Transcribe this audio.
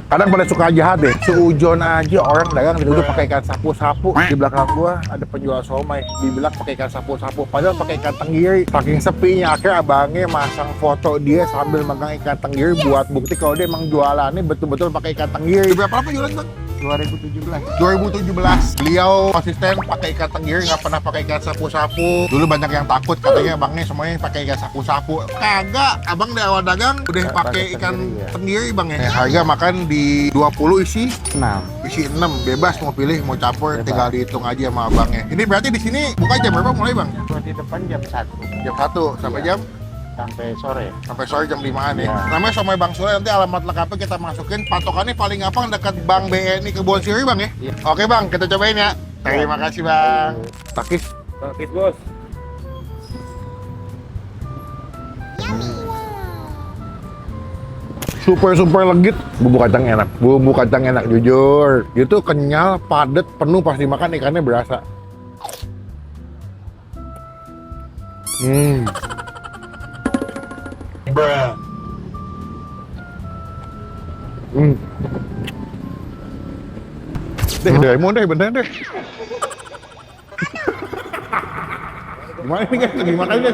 Kadang pada suka jahat deh. Seujon aja orang dagang dituduh pakai ikan sapu-sapu. Di belakang gua ada penjual somai, dibilang pakai ikan sapu-sapu. Padahal pakai ikan tenggiri. Saking sepinya akhirnya abangnya masang foto dia sambil megang ikan tenggiri buat bukti kalau dia emang jualannya betul-betul pakai ikan tenggiri. Berapa lama jualan bang? 2017. Beliau konsisten pakai ikan tenggiri, nggak pernah pakai ikan sapu-sapu. Dulu banyak yang takut katanya abangnya semuanya pakai ikan sapu-sapu. Kagak, abang dari awal dagang udah pakai ikan tenggiri bang ya. Harga makan di 20 isi 6 bebas mau pilih mau campur, tinggal dihitung aja sama abangnya. Ini berarti di sini buka jam berapa mulai bang? Di depan jam 1 Jam 1 sampai jam? sampai sore. Sampai sore jam 5-an ya. Namanya Somai Bang Sule, nanti alamat lengkapnya kita masukin. Patokannya paling gampang dekat Bank BNI Kebon Siri bang ya? Iya. Oke bang, kita cobain ya. Terima kasih bang. Takis. Sakit bos. Super legit. Bumbu kacang enak jujur. Itu kenyal, padat, penuh pas dimakan ikannya berasa. Mau deh, bener deh. Gimana ini guys? Gimana aja?